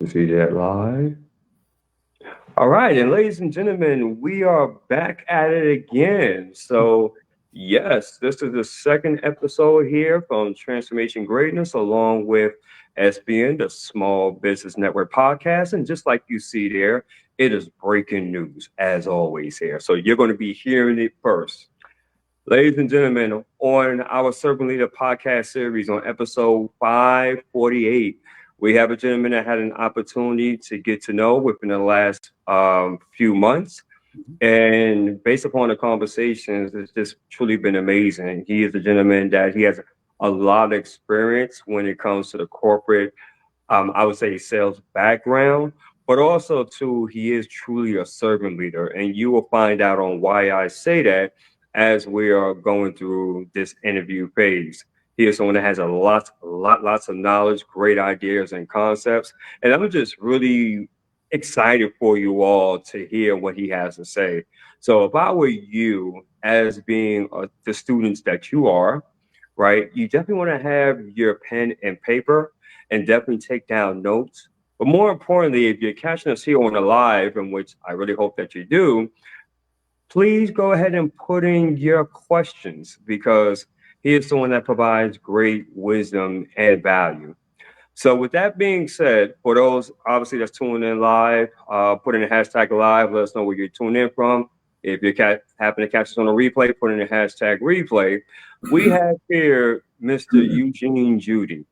See that live? All right, and ladies and gentlemen, we are back at it again. So, yes, this is the second episode here from Transformation Greatness, along with SBN, the Small Business Network podcast. And just like you see there, it is breaking news as always here. So, you're going to be hearing it first. Ladies and gentlemen, on our Servant Leader podcast series on episode 548, we have a gentleman that had an opportunity to get to know within the last few months. And based upon the conversations, it's just truly been amazing. He is a gentleman that he has a lot of experience when it comes to the corporate, I would say, sales background, but also, too, he is truly a servant leader. And you will find out on why I say that as we are going through this interview phase. He is someone that has lots of knowledge, great ideas and concepts. And I'm just really excited for you all to hear what he has to say. So if I were you, as being the students that you are, right, you definitely want to have your pen and paper and definitely take down notes. But more importantly, if you're catching us here on the live, in which I really hope that you do, please go ahead and put in your questions because he is someone that provides great wisdom and value. So, with that being said, for those obviously that's tuning in live, put in the hashtag live. Let us know where you're tuning in from. If you happen to catch us on a replay, put in the hashtag replay. We have here Mr. Eugene Judy.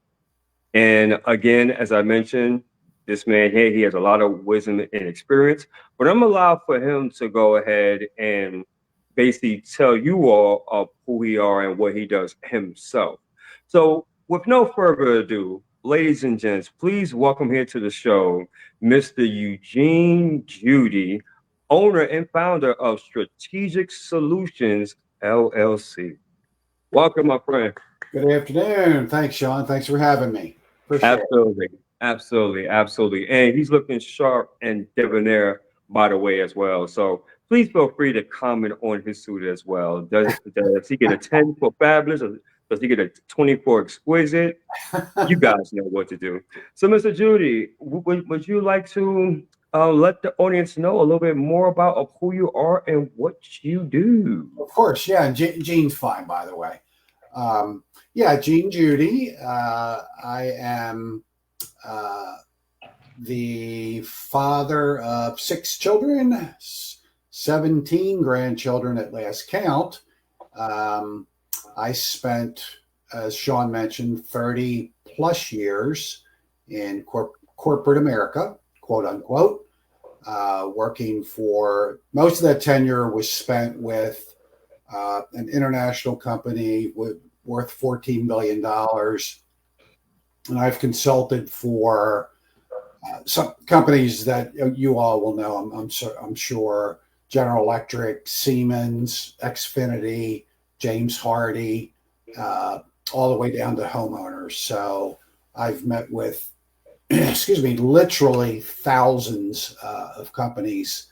And again, as I mentioned, this man here, he has a lot of wisdom and experience, but I'm allowed for him to go ahead and basically tell you all of who he are and what he does himself. So with no further ado, ladies and gents, please welcome here to the show, Mr. Eugene Judy, owner and founder of Strategic Solutions LLC. Welcome, my friend. Good afternoon. Thanks, Sean. Thanks for having me. Appreciate it. Absolutely. And he's looking sharp and debonair, by the way, as well. So please feel free to comment on his suit as well. Does he get a 10 for fabulous, or does he get a 20 for exquisite? You guys know what to do. So, Mr. Judy, would you like to let the audience know a little bit more about of who you are and what you do? Of course, yeah. And Gene's fine, by the way. Yeah, Gene Judy. I am the father of 6 children, 17 grandchildren at last count. I spent, as Sean mentioned, 30 plus years in corporate America, quote unquote, working for most of that tenure was spent with an international company worth $14 billion. And I've consulted for some companies that you all will know. I'm sure General Electric, Siemens, Xfinity, James Hardy, all the way down to homeowners. So I've met with, excuse me, literally thousands of companies,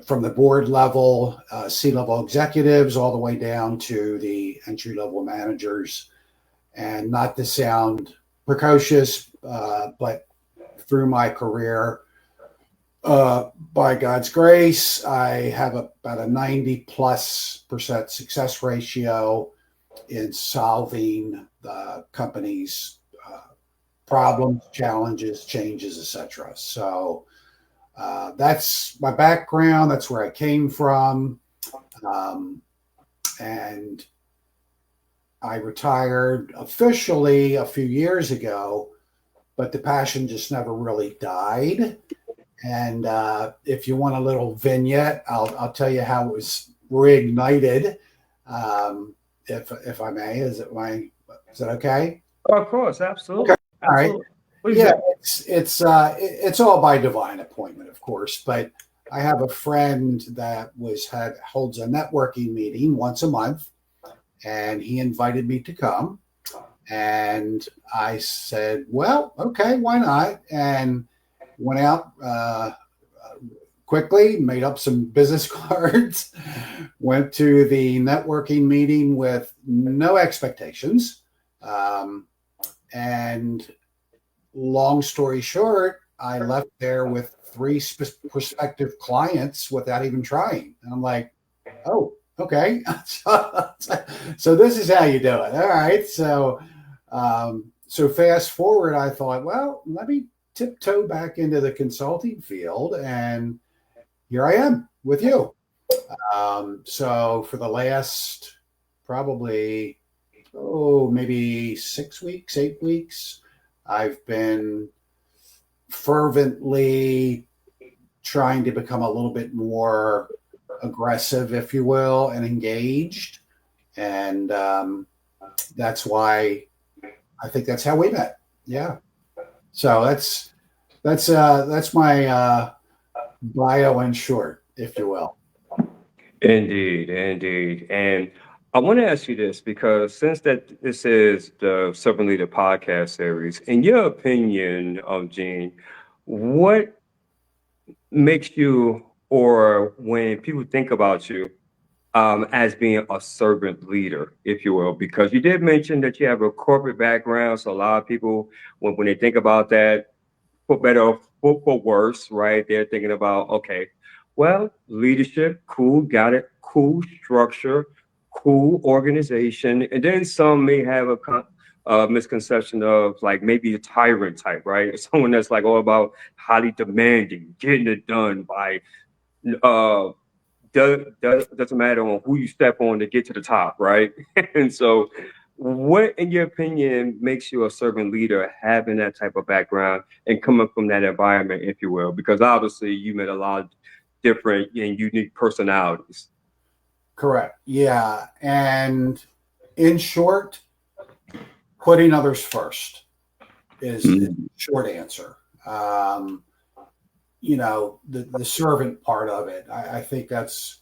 from the board level, C-level executives, all the way down to the entry-level managers. And not to sound precocious, but through my career, by God's grace, I have about a 90+% success ratio in solving the company's problems, challenges, changes, etc. So that's my background. That's where I came from. And I retired officially a few years ago, but the passion just never really died. And if you want a little vignette, I'll tell you how it was reignited, if I may. Is that okay? Of course, absolutely. Okay. All right. Please Yeah, do. it's all by divine appointment, of course. But I have a friend that holds a networking meeting once a month, and he invited me to come. And I said, well, okay, why not? And went out quickly, made up some business cards, went to the networking meeting with no expectations. And long story short, I left there with three prospective clients without even trying. And I'm like, oh, okay. So this is how you do it. All right. So fast forward, I thought, well, let me tiptoe back into the consulting field, and here I am with you. So for the last probably, maybe 6 weeks, 8 weeks, I've been fervently trying to become a little bit more aggressive, if you will, and engaged. And that's why I think that's how we met. Yeah. So that's my bio in short, if you will. Indeed, indeed. And I want to ask you this because since that this is the Servant Leader podcast series, in your opinion, Gene, what makes you, or when people think about you, as being a servant leader, if you will, because you did mention that you have a corporate background. So a lot of people, when they think about that, for better or for worse, right? They're thinking about, okay, well, leadership, cool, got it, cool structure, cool organization. And then some may have a misconception of like maybe a tyrant type, right? Someone that's like all about highly demanding, getting it done by uh doesn't matter on who you step on to get to the top, right? And so, what, in your opinion, makes you a servant leader, having that type of background and coming from that environment, if you will? Because obviously, you met a lot of different and unique personalities. Correct. Yeah. And in short, putting others first is the short answer. The servant part of it. I think that's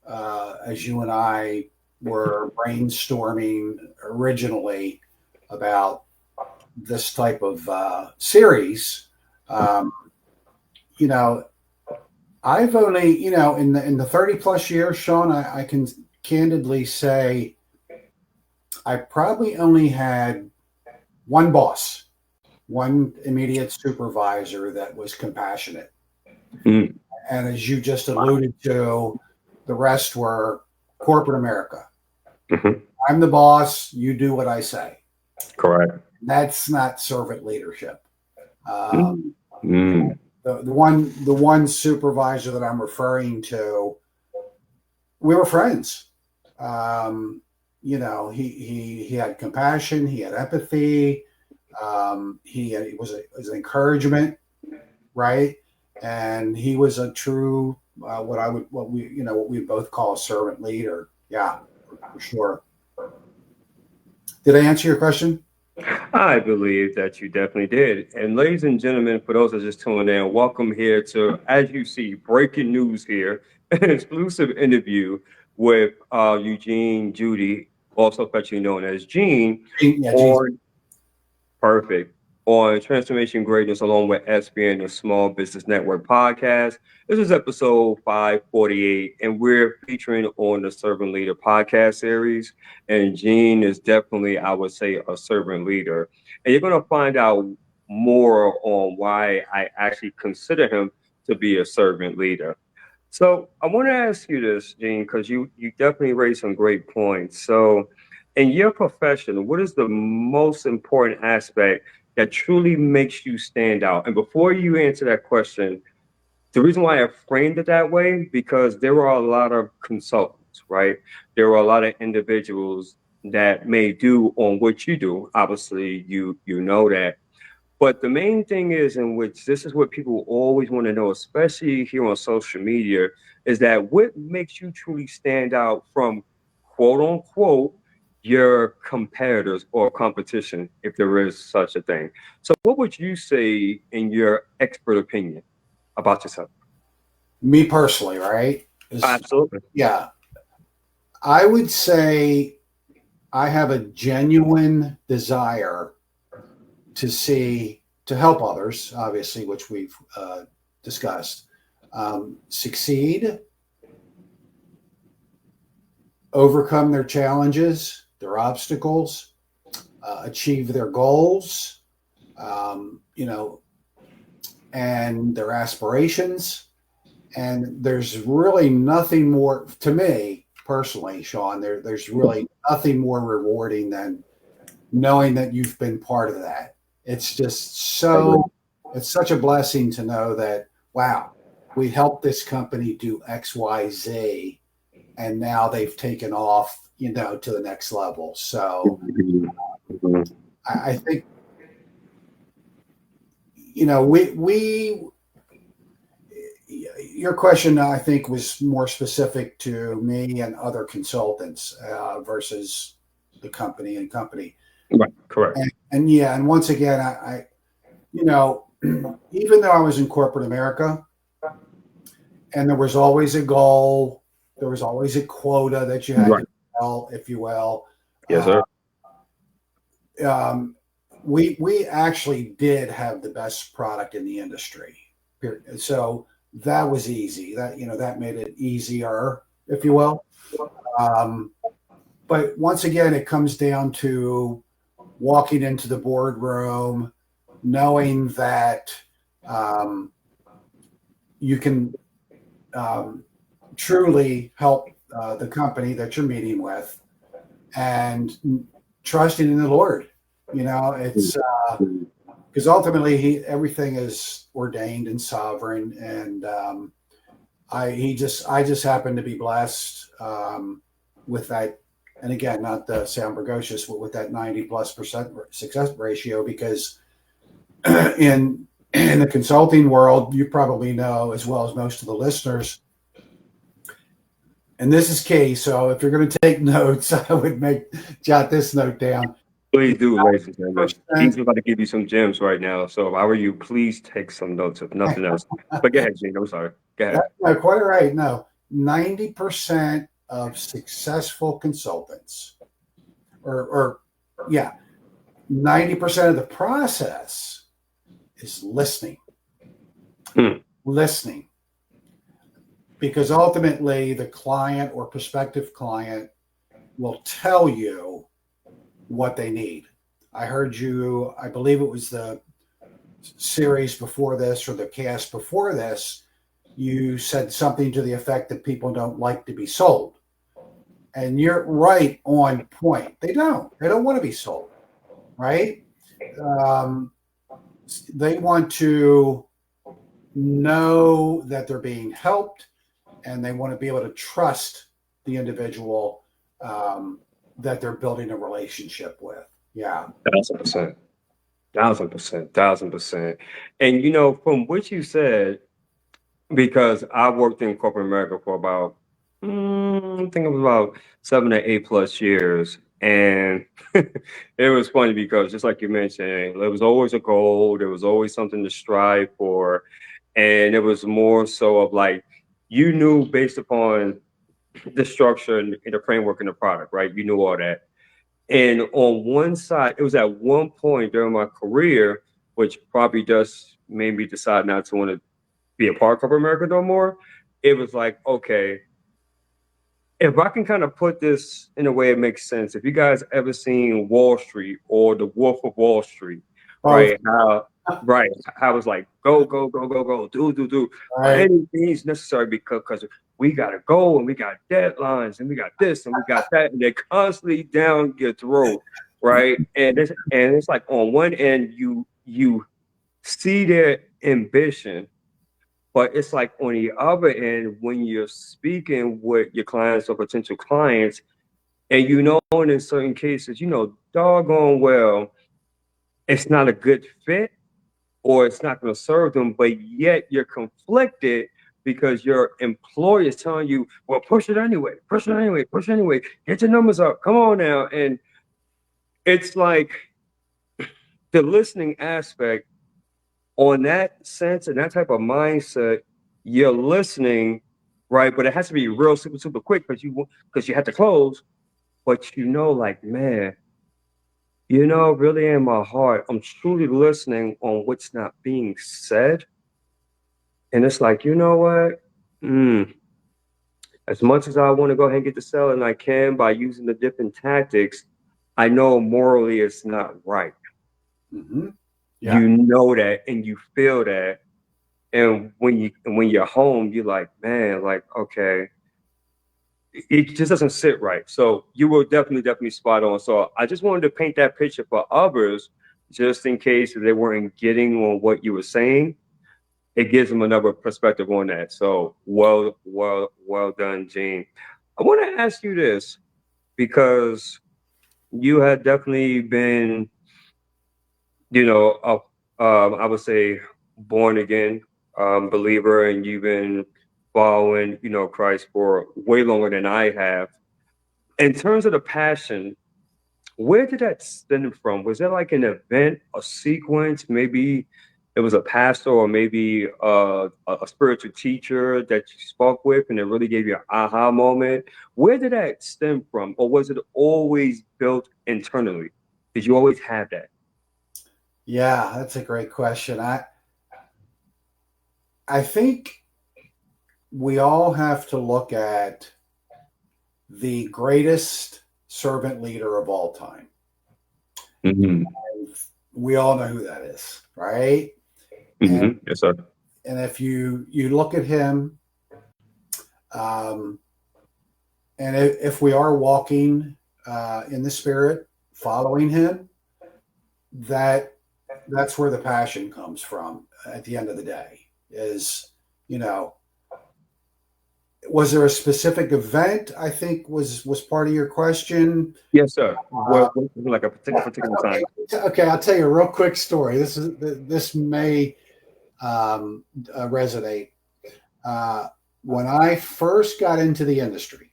as you and I were brainstorming originally about this type of series. Um, you know, I've only, in the 30 plus years, Sean, I can candidly say I probably only had one boss, one immediate supervisor that was compassionate. Mm. And as you just alluded to, the rest were corporate America. Mm-hmm. I'm the boss, you do what I say. Correct. That's not servant leadership. Mm. The one supervisor that I'm referring to, we were friends. He had compassion, he had empathy, he was an encouragement, right? And he was a true what we both call a servant leader. Yeah, for sure. Did I answer your question? I believe that you definitely did. And ladies and gentlemen, for those that just tuned in, welcome here to, as you see, breaking news here, an exclusive interview with Eugene Judy, also affectionately known as Gene, Yeah, geez. on Perfect. On Transformation Greatness, along with SBN, the Small Business Network podcast. This is episode 548, and we're featuring on the Servant Leader podcast series. And Gene is definitely, I would say, a servant leader. And you're going to find out more on why I actually consider him to be a servant leader. So I want to ask you this, Gene, because you definitely raised some great points. So in your profession, what is the most important aspect that truly makes you stand out? And before you answer that question, the reason why I framed it that way, because there are a lot of consultants, right? There are a lot of individuals that may do on what you do. Obviously, you know that. But the main thing is, in which this is what people always want to know, especially here on social media, is that what makes you truly stand out from quote unquote your competitors or competition, if there is such a thing. So, what would you say in your expert opinion about yourself? Me personally, right? Absolutely. Yeah, I would say I have a genuine desire to help others, obviously, which we've discussed, succeed, overcome their challenges, their obstacles, achieve their goals, you know, and their aspirations. And there's really nothing more, to me personally, Sean, there's really nothing more rewarding than knowing that you've been part of that. It's just it's such a blessing to know that, wow, we helped this company do XYZ, and now they've taken off, to the next level. So I think, we your question, I think, was more specific to me and other consultants versus the company and company. Right, correct. And once again, I even though I was in corporate America, and there was always a goal, there was always a quota that you had to fill, if you will. Yes, sir. We actually did have the best product in the industry. Period. So that was easy. That made it easier, if you will. But once again, it comes down to walking into the boardroom, knowing that you can truly help the company that you're meeting with, and trusting in the Lord. It's because ultimately everything is ordained and sovereign, and I just happen to be blessed with that. And again, not to sound precocious, but with that 90+% success ratio, because in the consulting world, you probably know, as well as most of the listeners, and this is key. So if you're going to take notes, I would jot this note down. Please do, ladies and gentlemen. Gene's about to give you some gems right now. So if I were you, please take some notes, if nothing else. But go ahead, Gene. I'm sorry. Go ahead. No, quite right. No, 90% of successful consultants, or 90% of the process is listening. Listening. Because ultimately the client or prospective client will tell you what they need. I heard you, I believe it was the series before this or the cast before this, you said something to the effect that people don't like to be sold. And you're right on point. They don't want to be sold, right? They want to know that they're being helped, and they want to be able to trust the individual that they're building a relationship with. Yeah. 1,000%. And from what you said, because I worked in corporate America for about, I think it was about 7 or 8+ years. And it was funny because, just like you mentioned, there was always a goal, there was always something to strive for. And it was more so of like, you knew based upon the structure and the framework and the product, right? You knew all that. And on one side, it was at one point during my career, which probably just made me decide not to want to be a part of corporate America no more. It was like, okay, if I can kind of put this in a way it makes sense. If you guys ever seen Wall Street or The Wolf of Wall Street, right? How it's like go, do anything's necessary because we gotta go and we got deadlines and we got this and we got that, and they're constantly down your throat, right? And it's like on one end you see their ambition, but it's like on the other end, when you're speaking with your clients or potential clients, and in certain cases, doggone well, it's not a good fit or it's not going to serve them, but yet you're conflicted because your employer is telling you, well, push it anyway, get your numbers up, come on now. And it's like the listening aspect on that sense and that type of mindset, you're listening, right? But it has to be real super, super quick because you have to close. But like, man, really in my heart, I'm truly listening on what's not being said. And it's like, you know what? As much as I want to go ahead and get the sell and I can by using the different tactics, I know morally it's not right. Mm-hmm. Yeah. You know that and you feel that. And when you're home, you're like, man, like, okay, it just doesn't sit right. So you were definitely spot on. So I just wanted to paint that picture for others, just in case they weren't getting on what you were saying. It gives them another perspective on that. So well done, Gene. I want to ask you this because you had definitely been, I would say, born again believer, and you've been following, Christ for way longer than I have. In terms of the passion, where did that stem from? Was there like an event, a sequence? Maybe it was a pastor or maybe a spiritual teacher that you spoke with and it really gave you an aha moment. Where did that stem from? Or was it always built internally? Did you always have that? Yeah, that's a great question. I think we all have to look at the greatest servant leader of all time. Mm-hmm. We all know who that is, right? And, Mm-hmm. Yes, sir. and if you look at him, um, and if we are walking in the Spirit, following him, that's where the passion comes from. At the end of the day, is you know, was there a specific event? I think was part of your question. Yes, sir. Uh, What like a particular okay, time? okay, I'll tell you a real quick story. This may resonate. Uh, when I first got into the industry,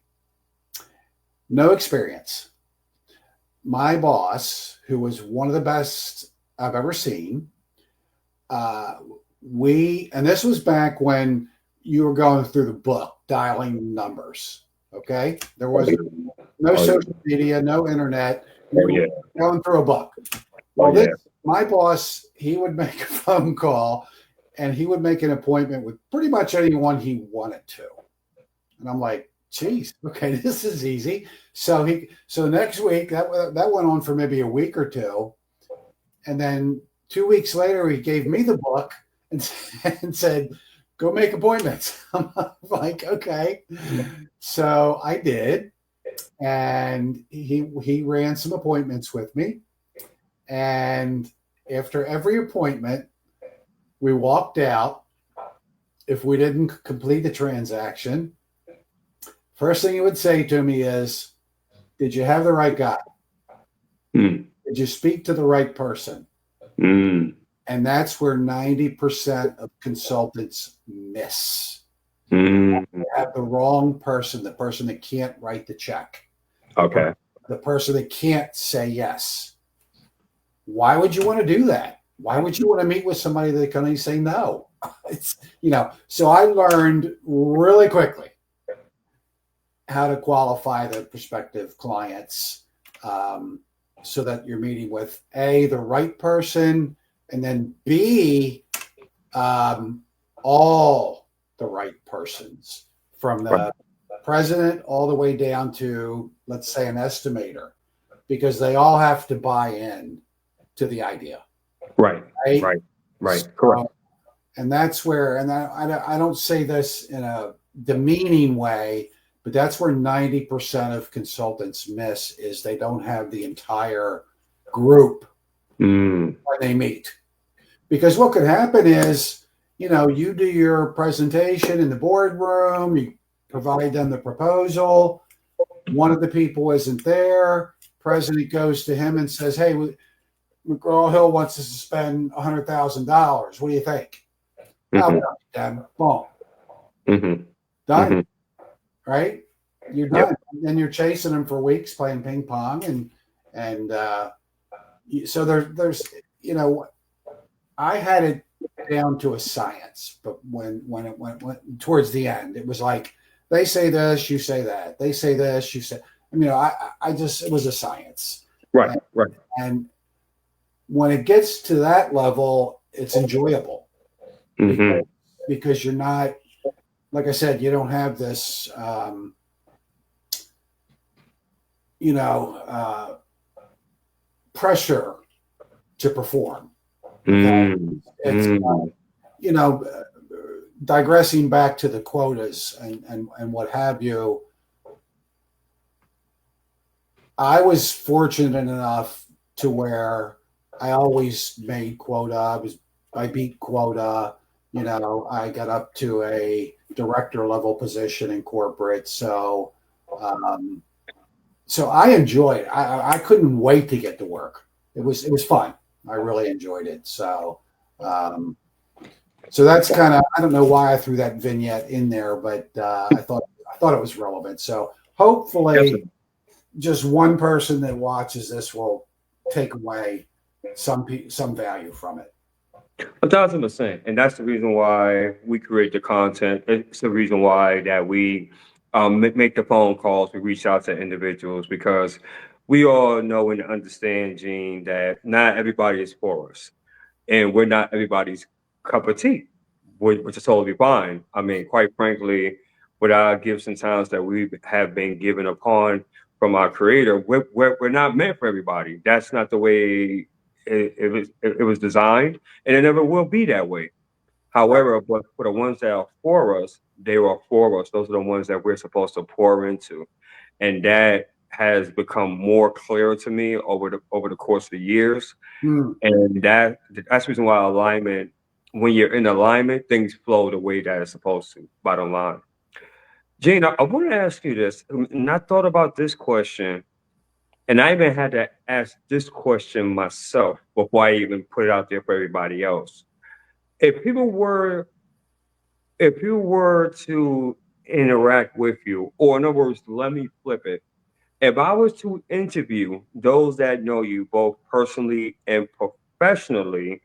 no experience. My boss, who was one of the best I've ever seen, uh, and this was back when you were going through the book, dialing numbers. Okay, there was no Oh yeah. social media, no internet. Oh You were yeah. going through a book. Oh Well, yeah. my boss, he would make a phone call and he would make an appointment with pretty much anyone he wanted to. And I'm like, geez, okay, this is easy. So next week that went on for maybe a week or two, and then 2 weeks later he gave me the book and, and said, "Go make appointments." I'm like, okay. So I did, and he ran some appointments with me, and after every appointment, we walked out. If we didn't complete the transaction, first thing he would say to me is, "Did you have the right guy? Mm. Did you speak to the right person?" Mm. And that's where 90% of consultants miss. Mm. They have the wrong person, the person that can't write the check, Okay. the person that can't say yes. Why would you want to do that? Why would you want to meet with somebody that can only say no? So I learned really quickly how to qualify the prospective clients, so that you're meeting with A, the right person, and then B, all the right persons, from Right. the president all the way down to, let's say, an estimator, because they all have to buy in to the idea, Right. right? Right. Right. Correct. So, and that's where, and I don't say this in a demeaning way, but that's where 90% of consultants miss, is they don't have the entire group Mm. when they meet. Because what could happen is, you do your presentation in the boardroom, you provide them the proposal. One of the people isn't there. President goes to him and says, "Hey, McGraw Hill wants us to spend $100,000. What do you think?" Mm-hmm. Then boom, Mm-hmm. done. Mm-hmm. Right? You're Yep. done. And then you're chasing them for weeks playing ping pong, and so there's I had it down to a science, but when it went towards the end, it was like, they say this, you say that. They say this, you say. I just, it was a science. Right. And, Right. and when it gets to that level, it's enjoyable, Mm-hmm. because you're not, like I said, you don't have this, pressure to perform. Okay. Mm, It's, mm, you know, digressing back to the quotas and what have you, I was fortunate enough to where I always made quota. I beat quota. I got up to a director level position in corporate. Um, so I enjoyed it. I couldn't wait to get to work. It was fun. I really enjoyed it. Um, so that's kind of, I don't know why I threw that vignette in there, but I thought it was relevant. So hopefully absolutely. just one person that watches this will take away some value from it. 1,000%. And that's the reason why we create the content. It's the reason why that we make the phone calls, we reach out to individuals because we all know and understand, Gene, that not everybody is for us. And we're not everybody's cup of tea, which is totally fine. I mean, quite frankly, with our gifts and talents that we have been given upon from our creator, we're not meant for everybody. That's not the way it was designed, and it never will be that way. However, but for the ones that are for us, they are for us. Those are the ones that we're supposed to pour into, and that has become more clear to me over the course of the years. Hmm. And that's the reason why alignment, when you're in alignment, things flow the way that it's supposed to, bottom line. Gene, I want to ask you this, and I thought about this question, and I even had to ask this question myself before I even put it out there for everybody else. If people were, if you were to interact with you, or in other words, let me flip it. If I was to interview those that know you both personally and professionally,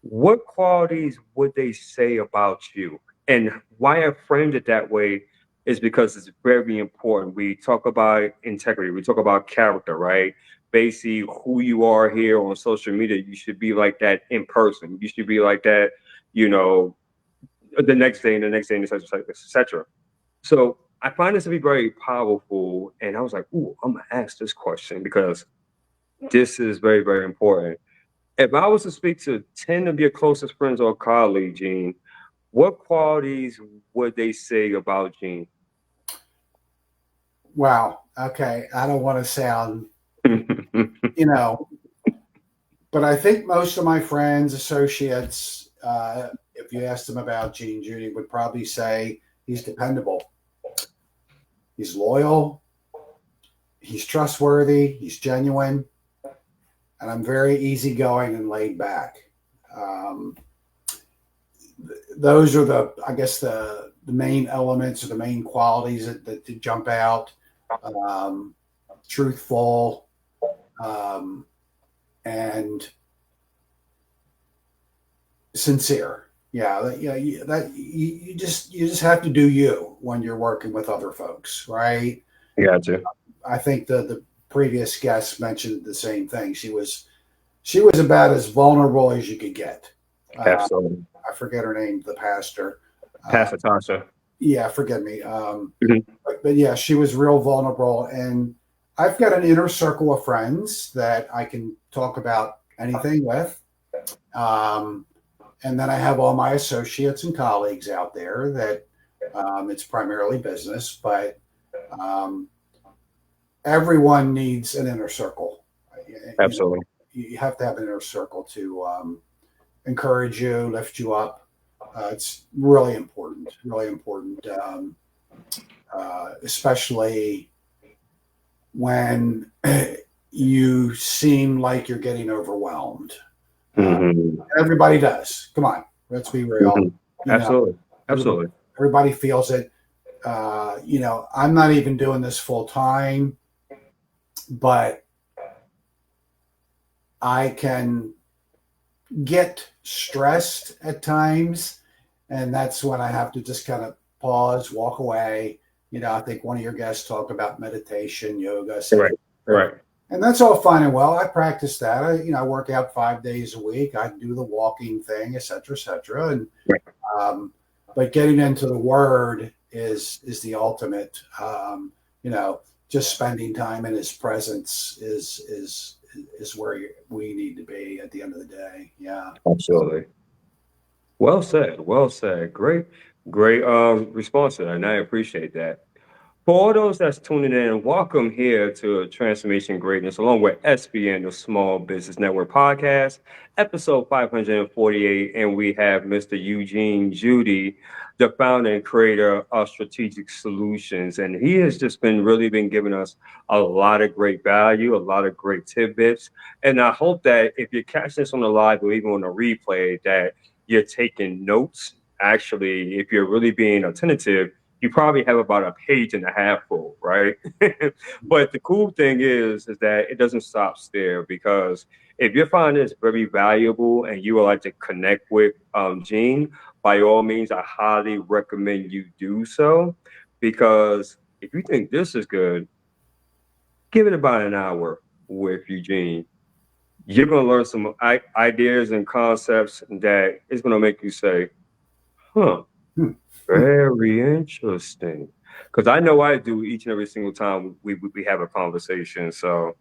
what qualities would they say about you? And why I framed it that way is because it's very important. We talk about integrity, we talk about character, right? Basically, who you are here on social media, you should be like that in person. You should be like that, you know, the next day and the next day, and et cetera, et cetera. So I find this to be very powerful. And I was like, ooh, I'm going to ask this question because this is very, very important. If I was to speak to 10 of your closest friends or colleagues, Gene, what qualities would they say about Gene? Wow. Okay. I don't want to sound, you know, but I think most of my friends, associates, if you asked them about Gene Judy, would probably say he's dependable, he's loyal, he's trustworthy, he's genuine, and I'm very easygoing and laid back. Um, those are I guess, the main elements or the main qualities that jump out. Um, Truthful, um, and sincere. You just have to do you when you're working with other folks, right? Gotcha. I think the previous guest mentioned the same thing. She was about as vulnerable as you could get. Uh, Absolutely. I forget her name, the pastor. Uh, Pastor Tasha. yeah, forgive me. Mhm. But yeah, she was real vulnerable, and I've got an inner circle of friends that I can talk about anything with. Um, and then I have all my associates and colleagues out there that it's primarily business, but um, everyone needs an inner circle. You know, Absolutely. you have to have an inner circle to encourage you, lift you up. It's really important, really important, especially when you seem like you're getting overwhelmed. Uh, Hmm. Everybody does. Come on, let's be real. Hmm. You know, Absolutely. everybody, Absolutely. everybody feels it. I'm not even doing this full time, but I can get stressed at times, and that's when I have to just kind of pause, walk away. I think one of your guests talked about meditation, yoga, Right. setting, Right. and that's all fine and well. I practice that. I work out 5 days a week. I do the walking thing, et cetera, et cetera. And Right. but getting into the Word is the ultimate. Just spending time in His presence is where we need to be at the end of the day. Yeah. Absolutely. Well said. Well said. Great, great response to that, and I appreciate that. For all those that's tuning in, welcome here to Transformation Greatness, along with SBN, the Small Business Network podcast, episode 548. And we have Mr. Eugene Judy, the founder and creator of Strategic Solutions. And he has just really been giving us a lot of great value, a lot of great tidbits. And I hope that if you're catching this on the live or even on the replay, that you're taking notes. Actually, if you're really being attentive, you probably have about a page and a half full, right? But the cool thing is that it doesn't stop there, because if you find this very valuable and you would like to connect with Gene, by all means, I highly recommend you do so, because if you think this is good, give it about an hour with Eugene. You're going to learn some ideas and concepts that is going to make you say, huh, very interesting. Because I know I do each and every single time we have a conversation. So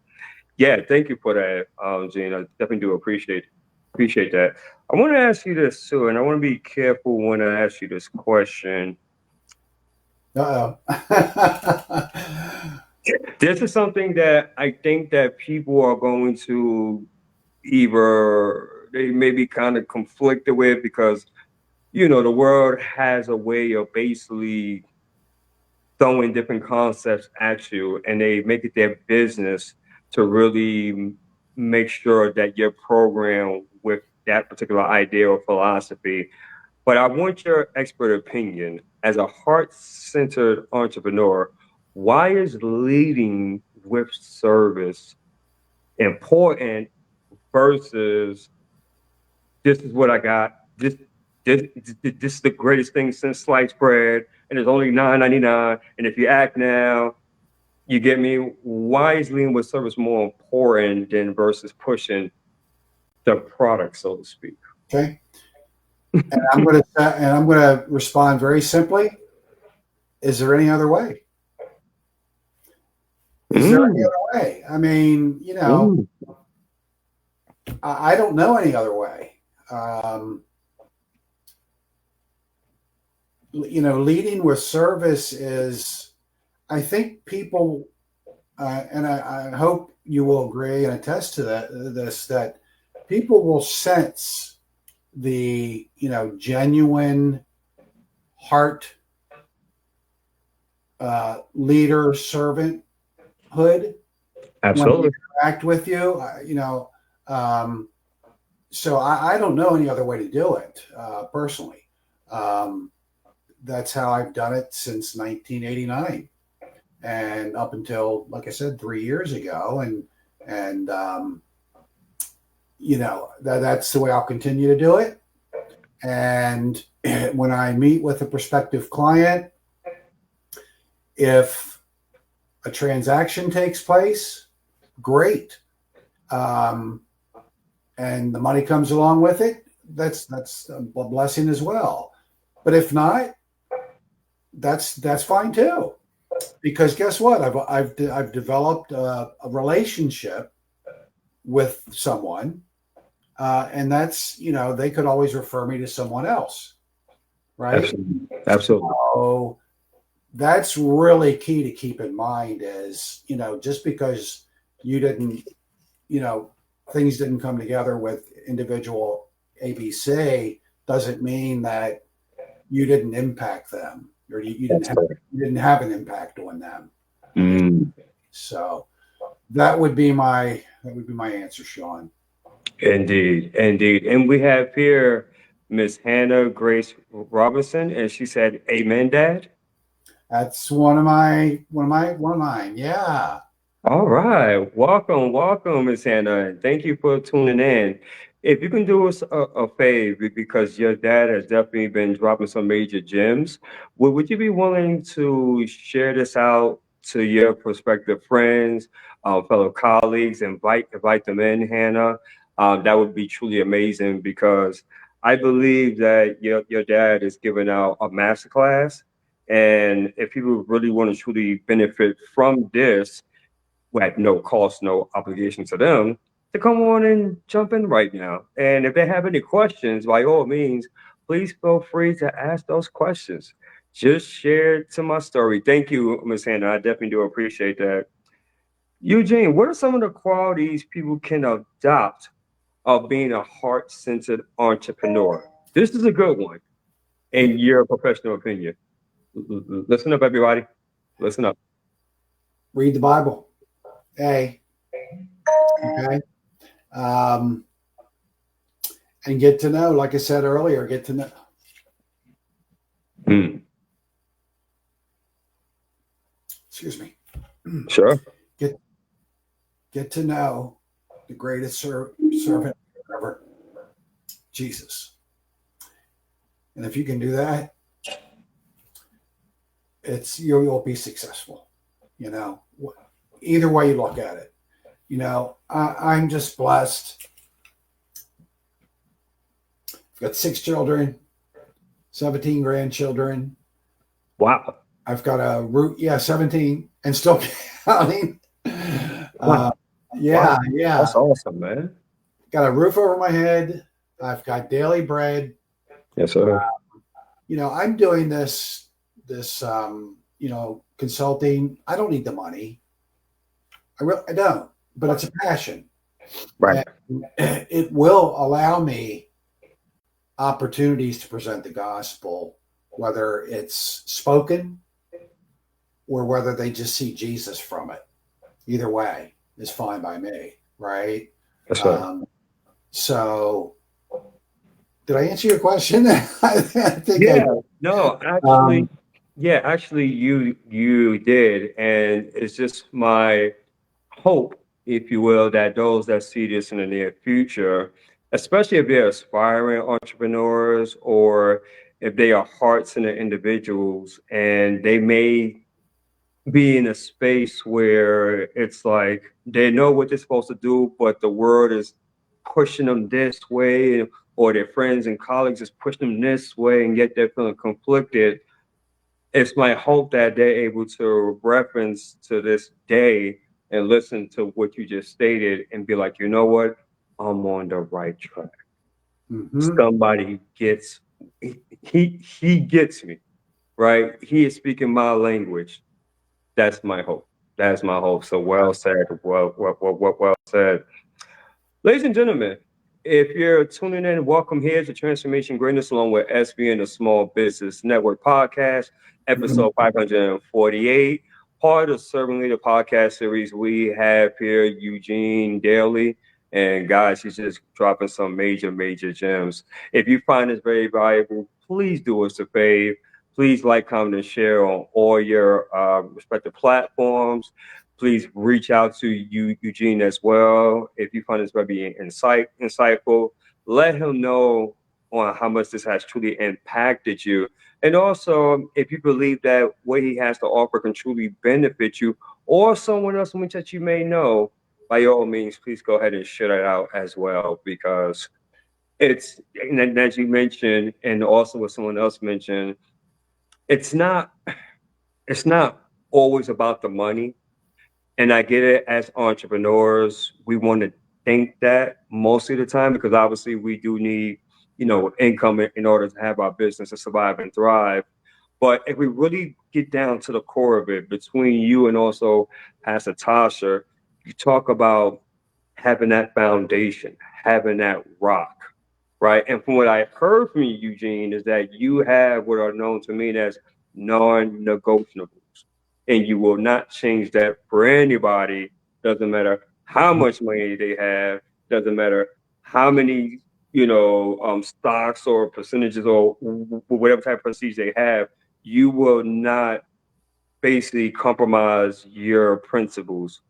yeah, thank you for that, Gene. I definitely do appreciate that. I want to ask you this too, and I want to be careful when I ask you this question. Uh-oh. This is something that I think that people are going to either they may be kind of conflicted with, because the world has a way of basically throwing different concepts at you, and they make it their business to really make sure that you're programmed with that particular idea or philosophy. But I want your expert opinion as a heart-centered entrepreneur. Why is leading with service important versus this is what I got, this this is the greatest thing since sliced bread, and it's only $9.99. And if you act now, you get me. Why is leading with service more important than versus pushing the product, so to speak? Okay. And I'm going to respond very simply. Is there any other way? Is there any other way? I mean, I don't know any other way. Leading with service is, I think people, and I hope you will agree and attest to that people will sense the, genuine heart, leader servanthood Absolutely. when they interact with you. So I don't know any other way to do it personally. That's how I've done it since 1989, and up until, like I said, 3 years ago, and that's the way I'll continue to do it. And when I meet with a prospective client, if a transaction takes place, great. And the money comes along with it, that's a blessing as well. But if not, that's fine too. Because guess what? I've developed a relationship with someone, and that's, they could always refer me to someone else, right? Absolutely. So that's really key to keep in mind, is, just because you didn't, things didn't come together with individual ABC doesn't mean that you didn't impact them, or you didn't have an impact on them. So that would be my answer, Sean. Indeed. And we have here Miss Hannah Grace Robinson, and she said, "Amen, Dad." That's one of mine. Yeah. All right. Welcome, Miss Hannah, and thank you for tuning in. If you can do us a favor, because your dad has definitely been dropping some major gems, would you be willing to share this out to your prospective friends, fellow colleagues, invite them in, Hannah? That would be truly amazing, because I believe that your dad is giving out a masterclass, and if people really want to truly benefit from this, at no cost, no obligation to them, to come on and jump in right now. And if they have any questions, by all means, please feel free to ask those questions. Just share to my story. Thank you, Ms. Hannah. I definitely do appreciate that. Eugene, what are some of the qualities people can adopt of being a heart-centered entrepreneur? This is a good one in your professional opinion. Listen up, everybody. Listen up. Read the Bible. A. Okay. Um, and get to know, like I said earlier, get to know. Mm, Excuse me. sure. Get to know the greatest servant ever, Jesus. And if you can do that, you'll be successful. You know, either way you look at it. You know, I'm just blessed. I've got 6 children, 17 grandchildren. Wow. I've got a root, 17, and still counting. Wow. Yeah. That's awesome, man. Got a roof over my head. I've got daily bread. Yes, sir. You know, I'm doing this, consulting. I don't need the money. I don't, but it's a passion. Right. And it will allow me opportunities to present the gospel, whether it's spoken or whether they just see Jesus from it. Either way is fine by me, right? That's right. So, did I answer your question? I think Yeah. No, actually, Um, actually, you did, and it's just my hope, if you will, that those that see this in the near future, especially if they're aspiring entrepreneurs or if they are hearts and individuals, and they may be in a space where it's like they know what they're supposed to do, but the world is pushing them this way, or their friends and colleagues is pushing them this way, and yet they're feeling conflicted. It's my hope that they're able to reference to this day and listen to what you just stated and be like, you know what? I'm on the right track. mhm. Somebody gets he gets me, right? He is speaking my language. That's my hope. That's my hope. So well said. Well said. Ladies and gentlemen, if you're tuning in, welcome here to Transformation Greatness along with SBN, the Small Business Network podcast, episode 548, part of Serving Leader podcast series. We have here Eugene Daly. And guys, he's just dropping some major gems. If you find this very valuable, please do us a favor. Please like, comment, and share on all your respective platforms. Please reach out to Eugene as well. If you find this to be insightful, let him know on how much this has truly impacted you. And also, if you believe that what he has to offer can truly benefit you or someone else that you may know, by all means, please go ahead and share that out as well, because it's, and as you mentioned, and also what someone else mentioned, it's not it's not always about the money. And I get it, as entrepreneurs, we want to think that most of the time, because obviously we do need, income in order to have our business to survive and thrive. But if we really get down to the core of it, between you and also Pastor Tasha, you talk about having that foundation, having that rock, right? And from what I heard from you, Eugene, is that you have what are known to me as non-negotiables, and you will not change that for anybody. Doesn't matter how much money they have. Doesn't matter how many stocks or percentages or whatever type of prestige they have. You will not basically compromise your principles.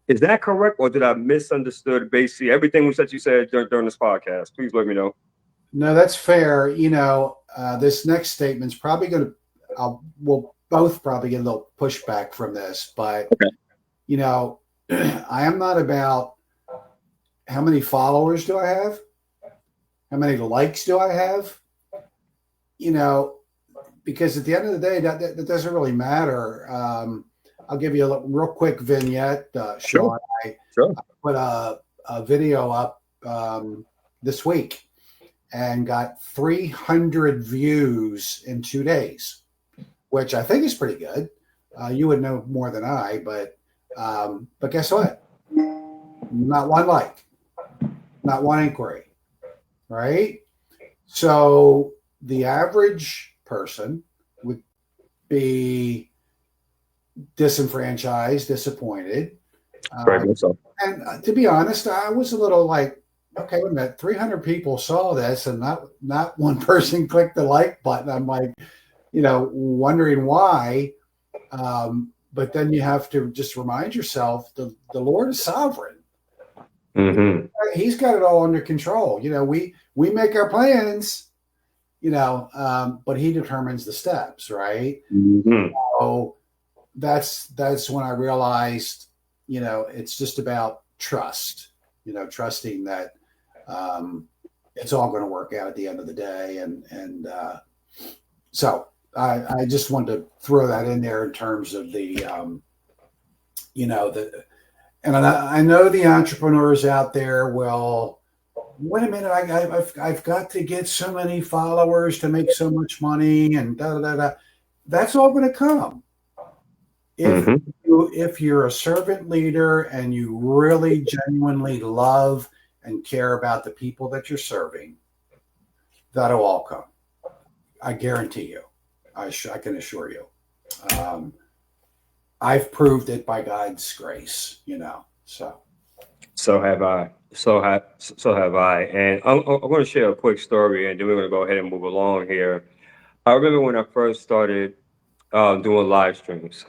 Is that correct, or did I misunderstood basically everything that you said during this podcast? Please let me know. No, that's fair. You know, this next statement's probably going to, we'll both probably get a little pushback from this, but, Okay. you know, I am not about how many followers do I have? How many likes do I have? You know, because at the end of the day, that doesn't really matter. I'll give you a real quick vignette, Sure, Sean. I sure. put a video up this week and got 300 views in 2 days, which I think is pretty good. You would know more than I, but guess what? Not one like, not one inquiry, right? So the average person would be disenfranchised, disappointed. Very Uh, much so. and to be honest, I was a little like, okay, wait a minute, 300 people saw this, and not one person clicked the like button. I'm like, wondering why. But then you have to just remind yourself the Lord is sovereign. Mm-hmm. He's got it all under control. We make our plans, but he determines the steps, right? Mm-hmm. So that's when I realized, it's just about trust, trusting that it's all going to work out at the end of the day. And so I just wanted to throw that in there in terms of and I know the entrepreneurs out there will, wait a minute, I've got to get so many followers to make so much money and da da da. That's all going to come if Mm-hmm. if you're a servant leader and you really genuinely love and care about the people that you're serving. That'll all come. I guarantee you. I can assure you. Um, I've proved it by God's grace, So So have I. So have I. And I'm going to share a quick story, and then we're going to go ahead and move along here. I remember when I first started doing live streams,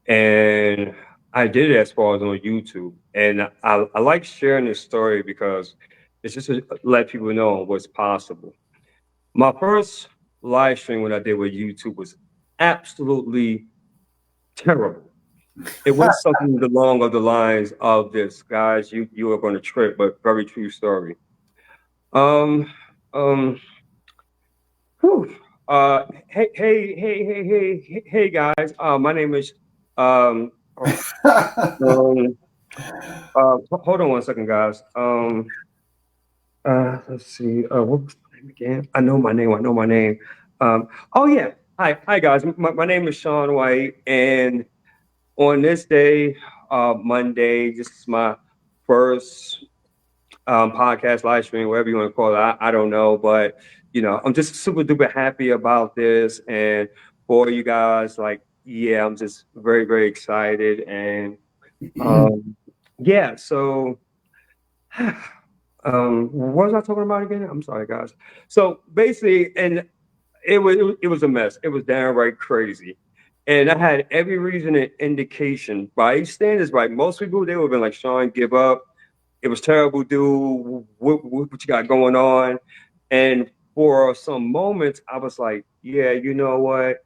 and I did it as far as on YouTube. And I like sharing this story because it's just to let people know what's possible. My first live stream when I did with YouTube was absolutely terrible. It went something along of the lines of this, guys. You are going to trip, but very true story. Um, um, whew. Hey, guys. My name is um, oh, um, hold on one second, guys. Let's see. What was my name again? I know my name. I know my name. Oh yeah. Hi, guys. My name is Sean White, and on this day, Monday, this is my first podcast live stream, whatever you want to call it. I don't know, but I'm just super duper happy about this, and for you guys, like, yeah, I'm just very very excited, and yeah. So, what was I talking about again? I'm sorry, guys. So basically, and it was a mess. It was downright crazy. And I had every reason and indication by standards, by most people, they would have been like, Sean, give up. It was terrible, dude. What you got going on? And for some moments, I was like, yeah, you know what?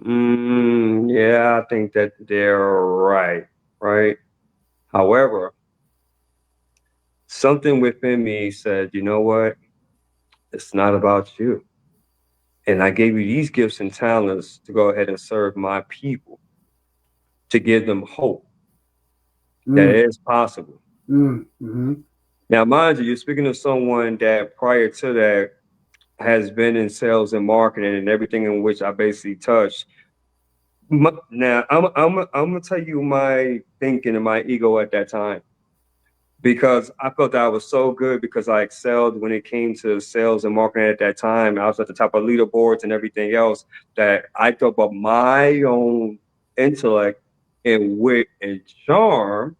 Yeah, I think that they're right. Right. However, something within me said, you know what? It's not about you. And I gave you these gifts and talents to go ahead and serve my people, to give them hope that it is possible. mm-hmm. Now, mind you, you're speaking to someone that prior to that has been in sales and marketing and everything in which I basically touched. Now, I'm gonna tell you my thinking and my ego at that time, because I felt that I was so good because I excelled when it came to sales and marketing at that time. I was at the top of leaderboards and everything else, that I thought about my own intellect and wit and charm,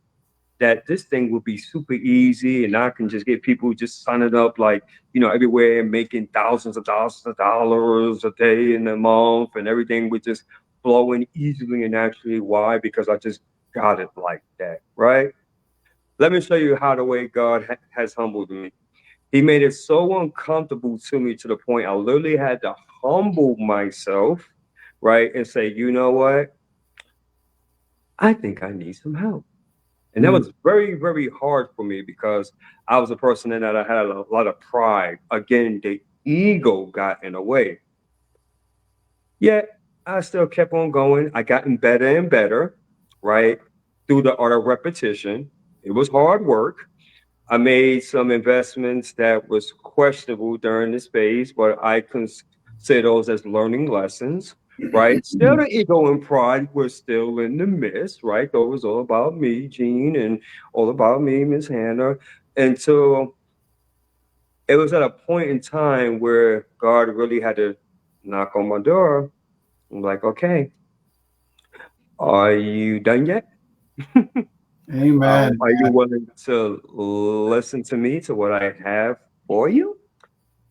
that this thing would be super easy and I can just get people just signing up like, everywhere and making thousands of dollars a day in a month, and everything would just flow in easily and naturally. Why? Because I just got it like that, right? Let me show you how the way God has humbled me. He made it so uncomfortable to me to the point I literally had to humble myself, right? And say, you know what? I think I need some help. And that was very, very hard for me because I was a person that I had a lot of pride. Again, the ego got in the way. Yet I still kept on going. I gotten better and better. right? Through the art of repetition. It was hard work. I made some investments that was questionable during this phase, but I consider those as learning lessons, right? Still the ego and pride were still in the midst, right? Though it was all about me, Gene, and all about me, Miss Hannah. Until it was at a point in time where God really had to knock on my door. I'm like, okay, are you done yet? Amen. Are you willing to listen to me, to what I have for you,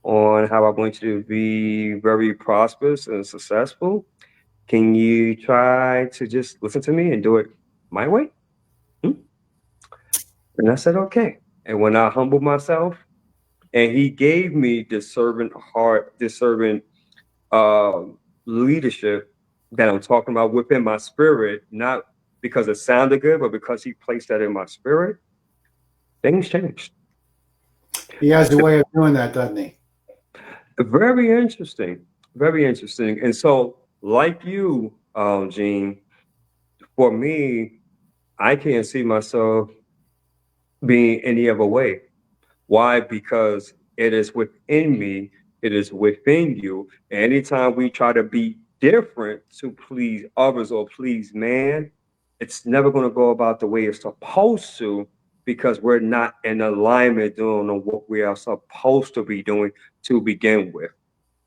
on how I'm going to be very prosperous and successful? Can you try to just listen to me and do it my way? Hmm? And I said, okay. And when I humbled myself, and he gave me this servant heart, this servant leadership that I'm talking about within my spirit, not because it sounded good, but because he placed that in my spirit, things changed. He has a way of doing that, doesn't he? Very interesting. Very interesting. And so, like you, Gene, for me, I can't see myself being any other way. Why? Because it is within me, it is within you. Anytime we try to be different to please others or please man, it's never going to go about the way it's supposed to, because we're not in alignment doing what we are supposed to be doing to begin with.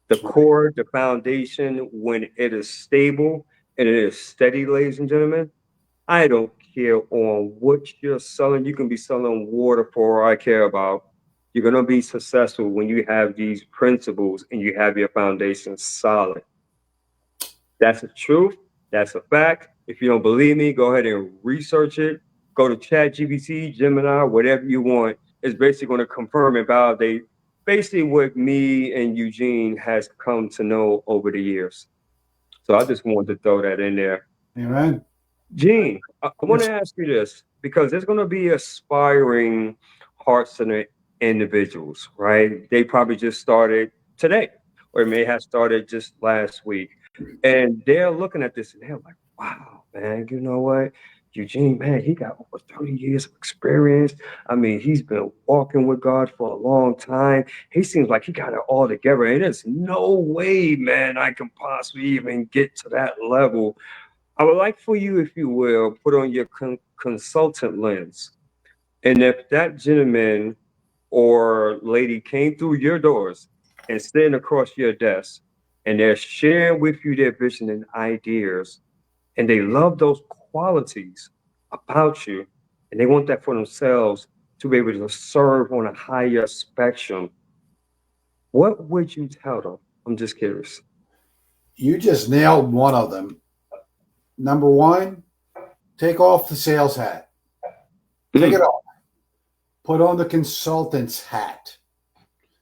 The core, the foundation, when it is stable and it is steady, ladies and gentlemen, I don't care on what you're selling. You can be selling water for all I care about. You're going to be successful when you have these principles and you have your foundation solid. That's the truth. That's a fact. If you don't believe me, go ahead and research it. Go to ChatGPT, Gemini, whatever you want. It's basically going to confirm and validate basically what me and Eugene has come to know over the years. So I just wanted to throw that in there. Amen. Gene, I want Yes. to ask you this because there's going to be aspiring heart center individuals, right? They probably just started today, or may have started just last week. And they're looking at this and they're like, wow, man, you know what? Eugene, man, he got over 30 years of experience. I mean, he's been walking with God for a long time. He seems like he got it all together. And there's no way, man, I can possibly even get to that level. I would like for you, if you will, put on your consultant lens. And if that gentleman or lady came through your doors and sitting across your desk, and they're sharing with you their vision and ideas, and they love those qualities about you, and they want that for themselves to be able to serve on a higher spectrum, what would you tell them? I'm just curious. You just nailed one of them. Number one, take off the sales hat. Take it Mm, off. Put on the consultant's hat.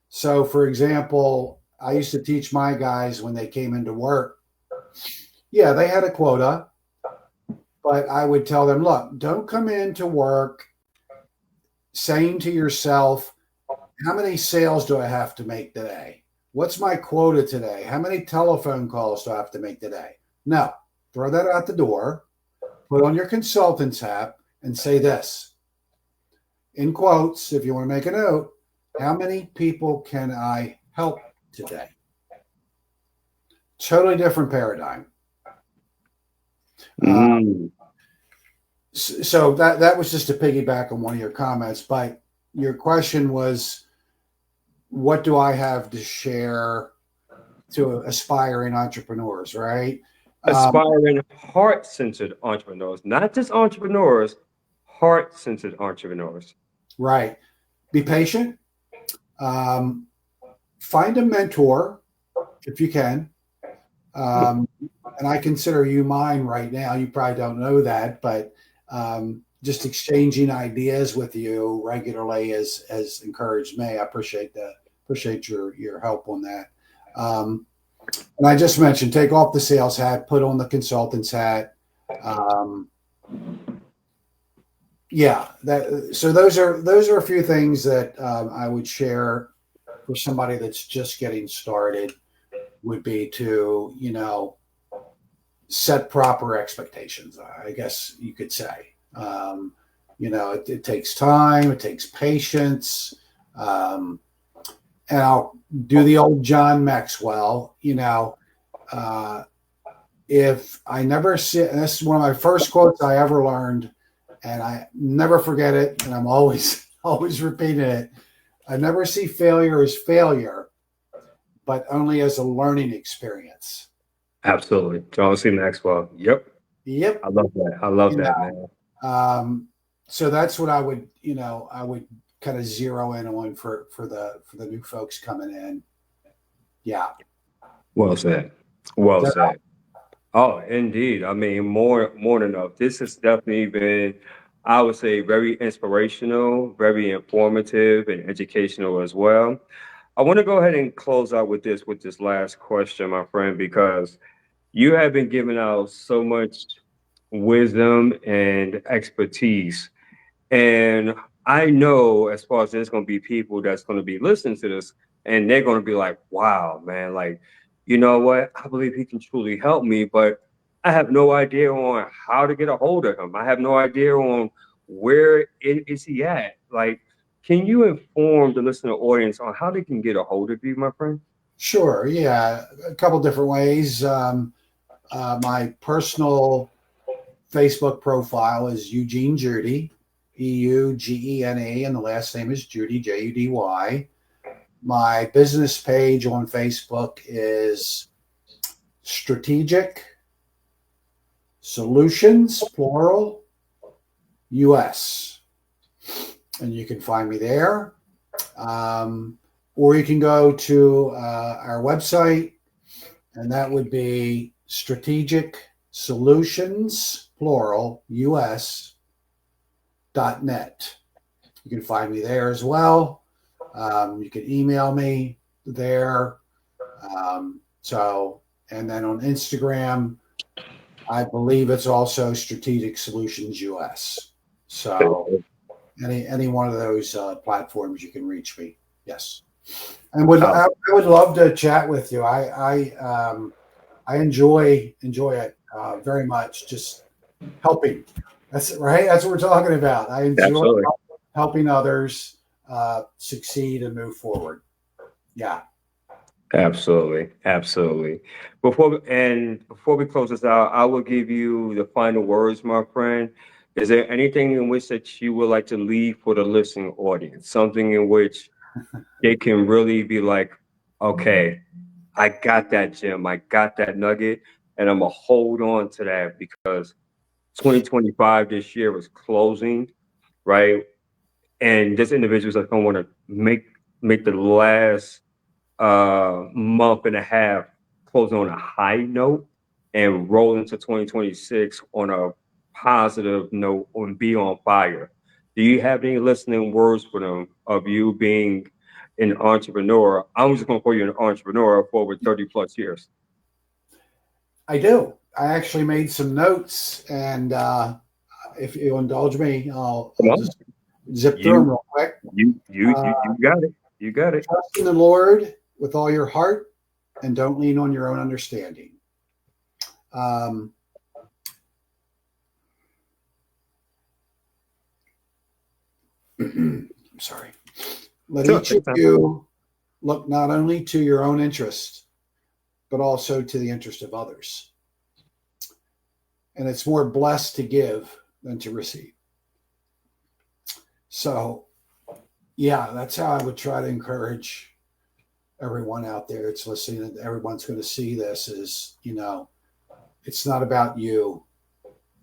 So, for example, I used to teach my guys when they came into work. Yeah, they had a quota, but I would tell them, look, don't come into work saying to yourself, how many sales do I have to make today? What's my quota today? How many telephone calls do I have to make today? No, throw that out the door, put on your consultant's hat, and say this in quotes, if you want to make a note, how many people can I help today? Totally different paradigm. mm. So that was just to piggyback on one of your comments, but your question was, what do I have to share to aspiring entrepreneurs, right? Aspiring heart-centered entrepreneurs, not just entrepreneurs, heart-centered entrepreneurs. Right. Be patient. Um, find a mentor if you can. And I consider you mine right now. You probably don't know that, but just exchanging ideas with you regularly has encouraged me. I appreciate that. Appreciate your help on that. And I just mentioned, take off the sales hat, put on the consultant's hat. Yeah, so those are a few things that I would share for somebody that's just getting started. Would be to set proper expectations, I guess you could say. It takes time, it takes patience. And I'll do the old John Maxwell, if I never see, and this is one of my first quotes I ever learned, and I never forget it, and I'm always repeating it. I never see failure as failure, but only as a learning experience. Absolutely. John C. Maxwell. Yep. Yep. I love that. I love that, man. So that's what I would kind of zero in on for the new folks coming in. Yeah. Well said. Well said. Oh, indeed. I mean, more than enough. This has definitely been, I would say, very inspirational, very informative, and educational as well. I want to go ahead and close out with this last question, my friend, because you have been giving out so much wisdom and expertise. And I know as far as there's going to be people that's going to be listening to this and they're going to be like, wow, man, like, you know what? I believe he can truly help me, but I have no idea on how to get a hold of him. I have no idea on is he at? Like, can you inform the listener audience on how they can get a hold of you, my friend? Sure. Yeah. A couple different ways. My personal Facebook profile is Eugene Judy, Eugene, and the last name is Judy, Judy. My business page on Facebook is Strategic Solutions, plural, US. And you can find me there. Or you can go to our website, and that would be Strategic Solutions, plural, US.net. You can find me there as well. You can email me there. And then on Instagram, I believe it's also Strategic Solutions US. So any one of those platforms, you can reach me. Yes. And I would love to chat with you. I enjoy it very much. Just helping. That's right. That's what we're talking about. I enjoy helping others succeed and move forward. Yeah. Absolutely. Before we close this out, I will give you the final words, my friend. Is there anything in which that you would like to leave for the listening audience? Something in which they can really be like, okay, I got that gem, I got that nugget, and I'm gonna hold on to that because 2025 this year is closing, right? And this individual is like, I want to make the last month and a half close on a high note and roll into 2026 on a positive note and be on fire. Do you have any listening words for them of you being an entrepreneur? I'm just going to call you an entrepreneur for over 30 plus years. I do. I actually made some notes, and if you indulge me, I'll just zip through them real quick. You got it. You got it. Trust in the Lord with all your heart, and don't lean on your own understanding. I'm sorry. Let each of you look not only to your own interest, but also to the interest of others. And it's more blessed to give than to receive. So, yeah, that's how I would try to encourage everyone out there that's listening, and everyone's going to see this is, it's not about you.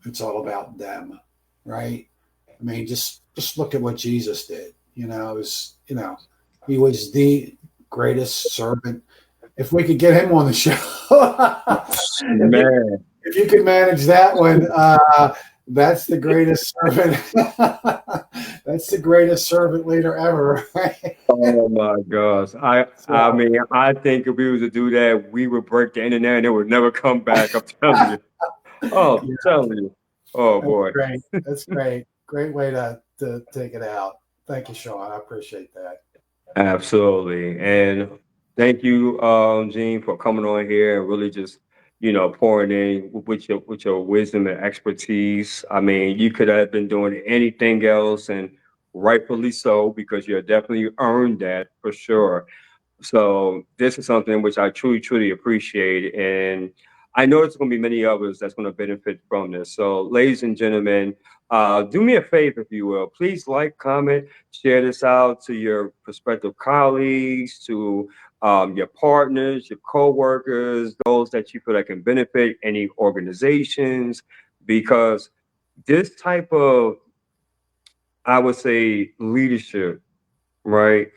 It's all about them, right? I mean, just look at what Jesus did. He was the greatest servant. If we could get him on the show, man, if you could manage that one, that's the greatest servant. That's the greatest servant leader ever. Right? Oh my gosh! I mean, I think if we were to do that, we would break the internet and it would never come back. I'm telling you. Oh, I'm telling you. Oh boy, great. That's great. Great way to take it out. Thank you, Sean. I appreciate that. Absolutely, and thank you, Gene, for coming on here and really just pouring in with your wisdom and expertise. I mean, you could have been doing anything else, and rightfully so, because you definitely earned that for sure. So this is something which I truly, truly appreciate. And I know there's going to be many others that's going to benefit from this. So, ladies and gentlemen, do me a favor, if you will. Please like, comment, share this out to your prospective colleagues, to your partners, your coworkers, those that you feel that can benefit, any organizations, because this type of, I would say, leadership, right?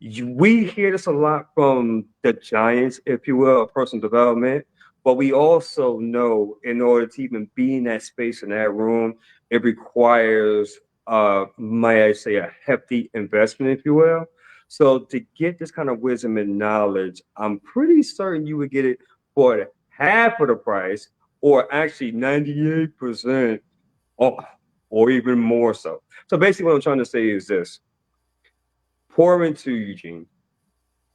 We hear this a lot from the giants, if you will, of personal development, but we also know in order to even be in that space, in that room, it requires, might I say, a hefty investment, if you will. So to get this kind of wisdom and knowledge, I'm pretty certain you would get it for half of the price, or actually 98% off, or even more so. So basically, what I'm trying to say is this: pour into Eugene,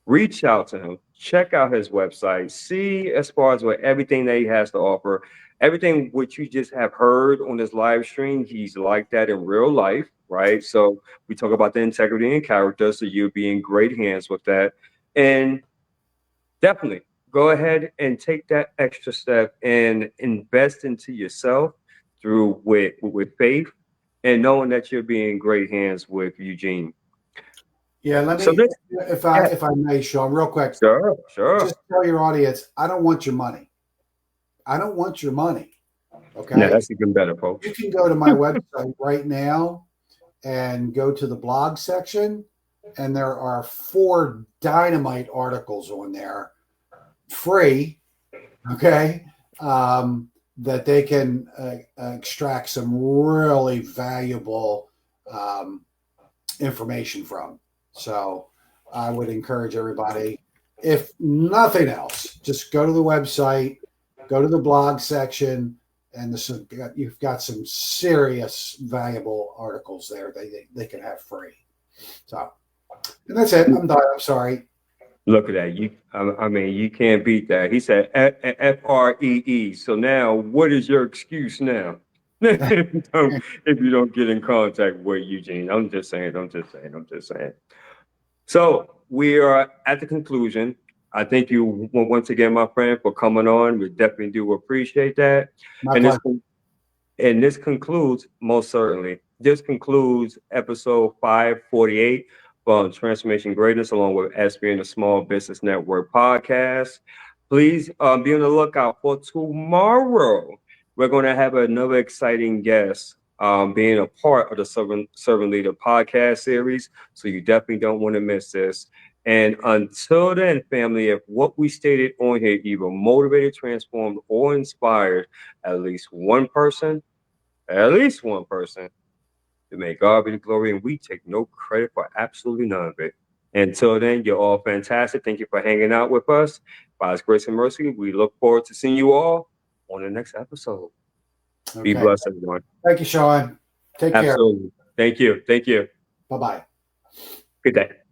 reach out to him, check out his website, see as far as what everything that he has to offer, everything which you just have heard on this live stream. He's like that in real life, right? So we talk about the integrity and character, so you'll be in great hands with that. And definitely go ahead and take that extra step and invest into yourself through with faith, and knowing that you'll be in great hands with Eugene. Yeah, let So me, this, yeah, if I may, Sean, real quick, sure, just sure. tell your audience, I don't want your money. I don't want your money. Now Okay. that's even better, folks. You can go to my website right now and go to the blog section, and there are 4 dynamite articles on there, free, okay, that they can extract some really valuable information from. So I would encourage everybody, if nothing else, just go to the website, go to the blog section, and you've got some serious valuable articles there they can have free. So, and that's it. I'm done. I'm sorry. Look at that. I mean, you can't beat that. He said FREE. So now, what is your excuse now? If you don't get in contact with Eugene, I'm just saying. I'm just saying. I'm just saying. So we are at the conclusion. I thank you once again, my friend, for coming on. We definitely do appreciate that. My And pleasure. this concludes, most certainly, this concludes episode 548 from Transformation Greatness, along with SBN, the Small Business Network podcast. Please be on the lookout for tomorrow. We're going to have another exciting guest being a part of the Servant Leader podcast series. So you definitely don't want to miss this. And until then, family, if what we stated on here either motivated, transformed, or inspired at least one person, to make God be the glory, and we take no credit for absolutely none of it. Until then, you're all fantastic. Thank you for hanging out with us. By His grace and mercy, we look forward to seeing you all on the next episode. Be Okay. blessed, everyone. Thank you, Sean. Take care. Absolutely. Thank you. Thank you. Bye bye. Good day.